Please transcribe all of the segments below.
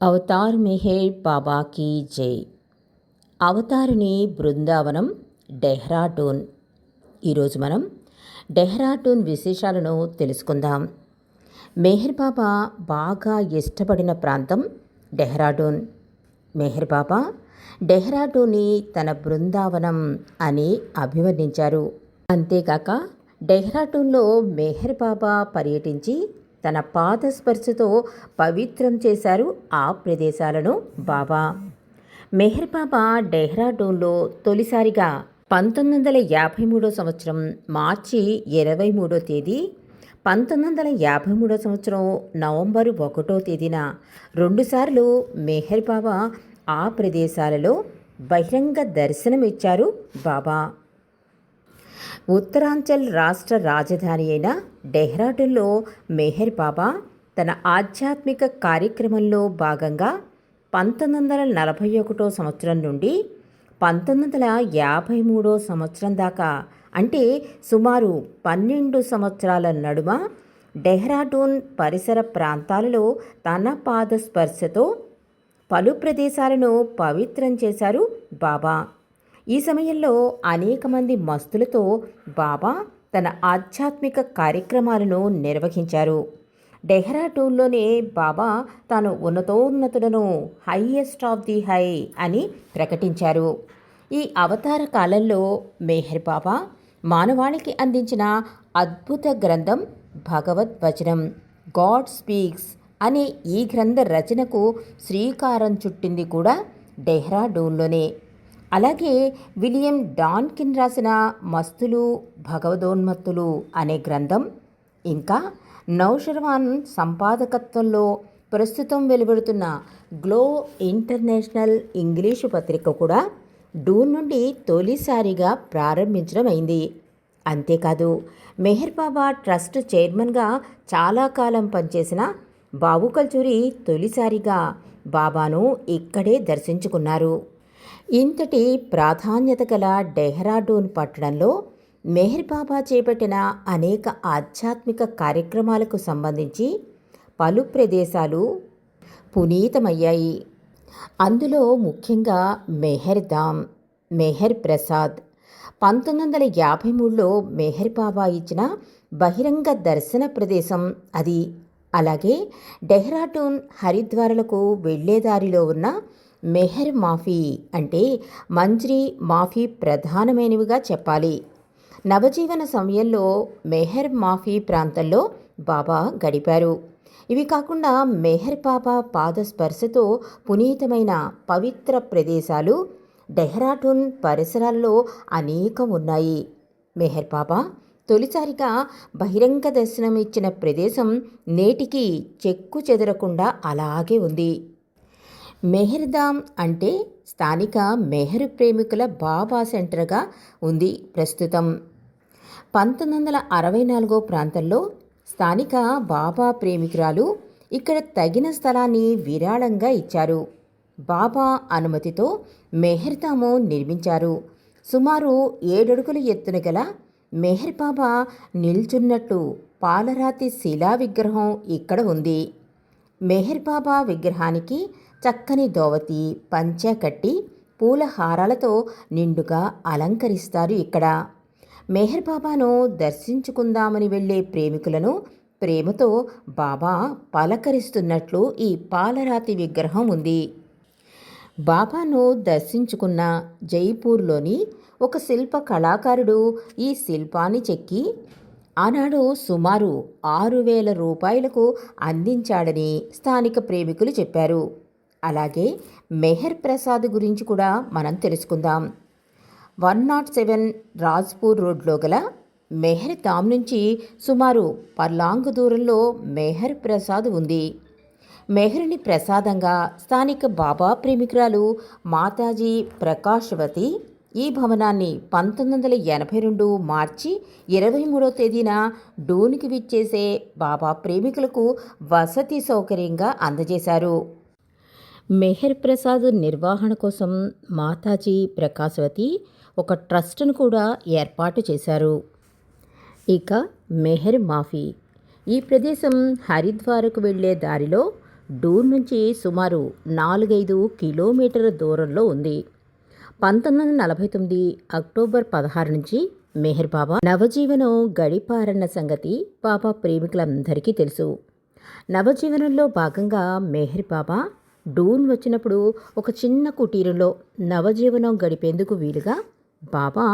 Avatar Meher బాబా key జై. అవతారుని బృందావనం డెహ్రాడూన్. ఈరోజు మనం డెహ్రాడూన్ విశేషాలను తెలుసుకుందాం. మెహర్ బాబా బాగా ఇష్టపడిన ప్రాంతం డెహ్రాడూన్. మెహర్ బాబా డెహ్రాడూన్ని తన బృందావనం అని అభివర్ణించారు. అంతేకాక డెహ్రాడూన్లో మెహర్ బాబా పర్యటించి తన పాదస్పర్శతో పవిత్రం చేశారు ఆ ప్రదేశాలను బాబా. మెహర్ బాబా డెహ్రాడూన్లో తొలిసారిగా 1953 సంవత్సరం మార్చి 23 తేదీ, 1953 సంవత్సరం నవంబరు 1 తేదీన రెండుసార్లు మెహర్ బాబా ఆ ప్రదేశాలలో బహిరంగ దర్శనమిచ్చారు బాబా. ఉత్తరాంచల్ రాష్ట్ర రాజధాని అయిన డెహ్రాడూన్లో మెహర్ బాబా తన ఆధ్యాత్మిక కార్యక్రమంలో భాగంగా 1941 సంవత్సరం నుండి 1953 సంవత్సరం దాకా, అంటే సుమారు 12 సంవత్సరాల నడుమ డెహ్రాడూన్ పరిసర ప్రాంతాలలో తన పాదస్పర్శతో పలు ప్రదేశాలను పవిత్రం చేశారు బాబా. ఈ సమయంలో అనేక మంది మస్తులతో బాబా తన ఆధ్యాత్మిక కార్యక్రమాలను నిర్వహించారు. డెహ్రాడూన్లోనే బాబా తాను ఉన్నతోన్నతులను, హైయెస్ట్ ఆఫ్ ది హై అని ప్రకటించారు. ఈ అవతార కాలంలో మెహర్ బాబా మానవాళికి అందించిన అద్భుత గ్రంథం భగవద్వచనం, గాడ్ స్పీక్స్ అనే ఈ గ్రంథ రచనకు శ్రీకారం చుట్టింది కూడా డెహ్రాడూన్లోనే. అలాగే విలియం డాన్కిన్ రాసిన మస్తులు భగవదోన్మత్తులు అనే గ్రంథం, ఇంకా నౌషర్వాన్ సంపాదకత్వంలో ప్రస్తుతం వెలువడుతున్న గ్లో ఇంటర్నేషనల్ ఇంగ్లీషు పత్రిక కూడా డూన్ నుండి తొలిసారిగా ప్రారంభించడం అయింది. అంతేకాదు మెహర్ బాబా ట్రస్ట్ చైర్మన్గా చాలా కాలం పనిచేసిన బాబు కల్చూరి తొలిసారిగా బాబాను ఇక్కడే దర్శించుకున్నారు. ఇంతటి ప్రాధాన్యత గల డెహ్రాడూన్ పట్టణంలో మెహర్ బాబా చేపట్టిన అనేక ఆధ్యాత్మిక కార్యక్రమాలకు సంబంధించి పలు ప్రదేశాలు పునీతమయ్యాయి. అందులో ముఖ్యంగా మెహర్ ధామ్, మెహర్ ప్రసాద్ 1953లో మెహర్ బాబా ఇచ్చిన బహిరంగ దర్శన ప్రదేశం అది. అలాగే డెహ్రాడూన్ హరిద్వార్లకు వెళ్లేదారిలో ఉన్న మెహర్ మాఫీ, అంటే మంజ్రీ మాఫీ ప్రధానమైనవిగా చెప్పాలి. నవజీవన సమయంలో మెహర్ మాఫీ ప్రాంతంలో బాబా గడిపారు. ఇవి కాకుండా మెహర్ బాబా పాదస్పర్శతో పునీతమైన పవిత్ర ప్రదేశాలు డెహ్రాడూన్ పరిసరాల్లో అనేకం ఉన్నాయి. మెహర్ బాబా తొలిసారిగా బహిరంగ దర్శనం ఇచ్చిన ప్రదేశం నేటికి చెక్కు చెదరకుండా అలాగే ఉంది. మెహర్ ధామ్ అంటే స్థానిక మెహర్ ప్రేమికుల బాబా సెంటర్గా ఉంది ప్రస్తుతం. 1964 ప్రాంతంలో స్థానిక బాబా ప్రేమికురాలు ఇక్కడ తగిన స్థలాన్ని విరాళంగా ఇచ్చారు. బాబా అనుమతితో మెహర్ ధామ్ నిర్మించారు. సుమారు 7 అడుగుల ఎత్తున గల మెహర్ బాబా నిల్చున్నట్టు పాలరాతి శిలా విగ్రహం ఇక్కడ ఉంది. మెహర్ బాబా విగ్రహానికి చక్కని దోవతి, పంచె కట్టి పూల హారాలతో నిండుగా అలంకరిస్తారు ఇక్కడ. మెహర్ బాబాను దర్శించుకుందామని వెళ్లే ప్రేమికులను ప్రేమతో బాబా పలకరిస్తున్నట్లు ఈ పాలరాతి విగ్రహం ఉంది. బాబాను దర్శించుకున్న జైపూర్లోని ఒక శిల్ప కళాకారుడు ఈ శిల్పాన్ని చెక్కి ఆనాడు సుమారు 6,000 రూపాయలకు అందించాడని స్థానిక ప్రేమికులు చెప్పారు. అలాగే మెహర్ ప్రసాద్ గురించి కూడా మనం తెలుసుకుందాం. 107 రాజ్పూర్ రోడ్లో గల మెహర్ ధామ్ నుంచి సుమారు పర్లాంగ్ దూరంలో మెహర్ ప్రసాద్ ఉంది. మెహర్ని ప్రసాదంగా స్థానిక బాబా ప్రేమికురాలు మాతాజీ ప్రకాశవతి ఈ భవనాన్ని 1982 మార్చి 23 తేదీన డూన్కి విచ్చేసే బాబా ప్రేమికులకు వసతి సౌకర్యంగా అందజేశారు. మెహర్ ప్రసాద్ నిర్వహణ కోసం మాతాజీ ప్రకాశవతి ఒక ట్రస్ట్ను కూడా ఏర్పాటు చేశారు. ఇక మెహర్ మాఫీ, ఈ ప్రదేశం హరిద్వార్కు వెళ్లే దారిలో డూన్ నుంచి సుమారు 4-5 కిలోమీటర్ల దూరంలో ఉంది. 1949 అక్టోబర్ 16 నుంచి మెహర్ బాబా నవజీవనం గడిపారన్న సంగతి బాబా ప్రేమికులందరికీ తెలుసు. నవజీవనంలో భాగంగా మెహర్ బాబా డూన్ వచ్చినప్పుడు ఒక చిన్న కుటీరంలో నవజీవనం గడిపేందుకు వీలుగా బాబా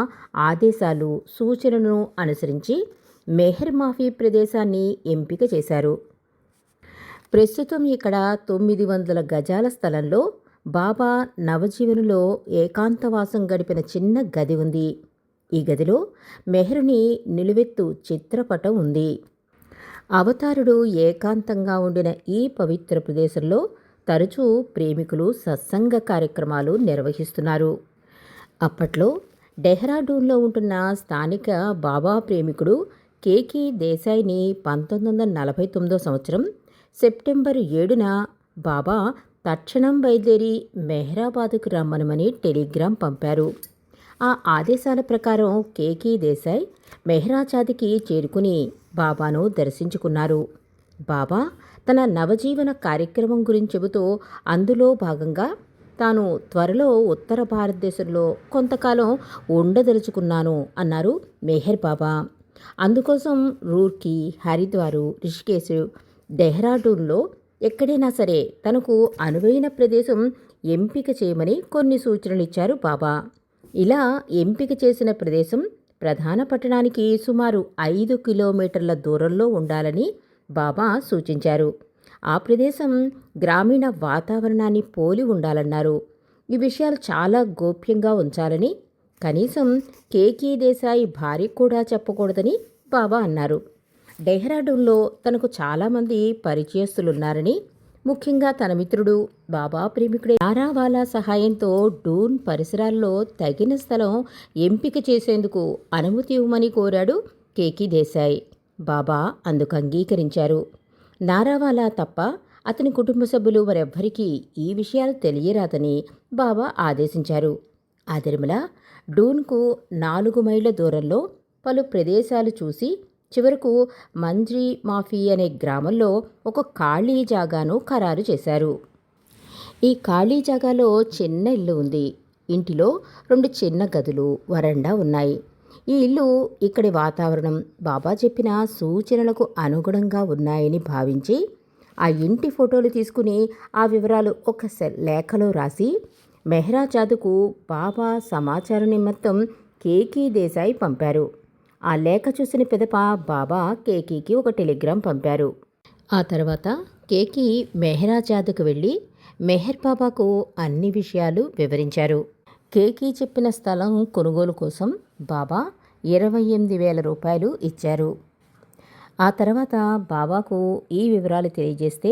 ఆదేశాలు సూచనలను అనుసరించి మెహర్ మాఫీ ప్రదేశాన్ని ఎంపిక చేశారు. ప్రస్తుతం ఇక్కడ 900 గజాల స్థలంలో బాబా నవజీవనంలో ఏకాంతవాసం గడిపిన చిన్న గది ఉంది. ఈ గదిలో మెహరుని నిలువెత్తు చిత్రపటం ఉంది. అవతారుడు ఏకాంతంగా ఉండిన ఈ పవిత్ర ప్రదేశంలో తరచూ ప్రేమికులు సత్సంగ కార్యక్రమాలు నిర్వహిస్తున్నారు. అప్పట్లో డెహ్రాడూన్లో ఉంటున్న స్థానిక బాబా ప్రేమికుడు కేకి దేశాయ్ని 1949 సంవత్సరం సెప్టెంబర్ 7న బాబా తక్షణం బయలుదేరి మెహ్రాబాదుకు రమ్మనమని టెలిగ్రామ్ పంపారు. ఆ ఆదేశాల ప్రకారం కేకి దేశాయ్ మెహ్రాబాద్కి చేరుకుని బాబాను దర్శించుకున్నారు. బాబా తన నవజీవన కార్యక్రమం గురించి చెబుతూ అందులో భాగంగా తాను త్వరలో ఉత్తర భారతదేశంలో కొంతకాలం ఉండదలుచుకున్నాను అన్నారు మెహర్ బాబా. అందుకోసం రూర్కీ, హరిద్వారు, రిషికేశ్, డెహ్రాడూన్లో ఎక్కడైనా సరే తనకు అనువైన ప్రదేశం ఎంపిక చేయమని కొన్ని సూచనలు ఇచ్చారు బాబా. ఇలా ఎంపిక చేసిన ప్రదేశం ప్రధాన పట్టణానికి సుమారు 5 కిలోమీటర్ల దూరంలో ఉండాలని బాబా సూచించారు. ఆ ప్రదేశం గ్రామీణ వాతావరణాన్ని పోలి ఉండాలన్నారు. ఈ విషయాలు చాలా గోప్యంగా ఉంచాలని, కనీసం కేకి దేశాయ్ భార్య కూడా చెప్పకూడదని బాబా అన్నారు. డెహ్రాడూన్లో తనకు చాలామంది పరిచయస్తులున్నారని, ముఖ్యంగా తన మిత్రుడు బాబా ప్రేమికుడే నారావాలా సహాయంతో డూన్ పరిసరాల్లో తగిన స్థలం ఎంపిక చేసేందుకు అనుమతి ఇవ్వమని కోరాడు కేకి దేశాయ్. బాబా అందుకు అంగీకరించారు. నారావాలా తప్ప అతని కుటుంబ సభ్యులు మరెవ్వరికీ ఈ విషయాలు తెలియరాదని బాబా ఆదేశించారు. ఆదిరిమల డూన్కు 4 మైళ్ళ దూరంలో పలు ప్రదేశాలు చూసి చివరకు మంజ్రీ మాఫీ అనే గ్రామంలో ఒక ఖాళీ జాగాను ఖరారు చేశారు. ఈ ఖాళీ జాగాలో చిన్న ఇల్లు ఉంది. ఇంటిలో 2 చిన్న గదులు, వరండా ఉన్నాయి. ఈ ఇల్లు, ఇక్కడి వాతావరణం బాబా చెప్పిన సూచనలకు అనుగుణంగా ఉన్నాయని భావించి ఆ ఇంటి ఫోటోలు తీసుకుని ఆ వివరాలు ఒక లేఖలో రాసి మెహ్రాబాద్కు బాబా సమాచారం నిమిత్తం కేకి దేశాయ్ పంపారు. ఆ లేఖ చూసిన పిదప బాబా కేకీకి ఒక టెలిగ్రామ్ పంపారు. ఆ తర్వాత కేకి మెహ్రాబాద్కు వెళ్ళి మెహర్ బాబాకు అన్ని విషయాలు వివరించారు. కేకి చెప్పిన స్థలం కొనుగోలు కోసం బాబా 28,000 రూపాయలు ఇచ్చారు. ఆ తర్వాత బాబాకు ఈ వివరాలు తెలియజేస్తే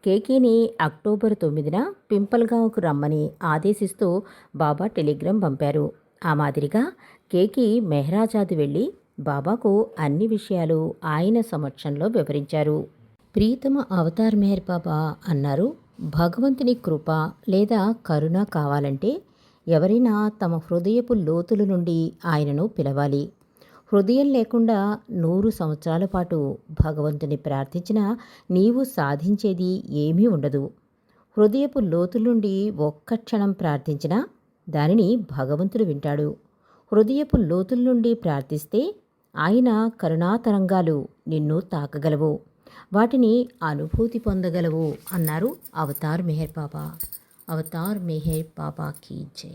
కేకీని అక్టోబర్ 9న పింపల్గావ్కు రమ్మని ఆదేశిస్తూ బాబా టెలిగ్రామ్ పంపారు. ఆ మాదిరిగా కేకి మెహ్రాబాద్ వెళ్ళి బాబాకు అన్ని విషయాలు ఆయన సమక్షంలో వివరించారు. ప్రీతమ అవతార్ మెహర్ బాబా అన్నారు, భగవంతుని కృప లేదా కరుణ కావాలంటే ఎవరైనా తమ హృదయపు లోతుల నుండి ఆయనను పిలవాలి. హృదయం లేకుండా 100 సంవత్సరాల పాటు భగవంతుని ప్రార్థించినా నీవు సాధించేది ఏమీ ఉండదు. హృదయపు లోతుల నుండి ఒక్క క్షణం ప్రార్థించినా దానిని భగవంతుడు వింటాడు. హృదయపు లోతుల నుండి ప్రార్థిస్తే ఆయన కరుణాతరంగాలు నిన్ను తాకగలవు, వాటిని అనుభూతి పొందగలవు అన్నారు అవతార్ మెహర్ బాబా. అవతార్ మెహర్ బాబా కీ జై.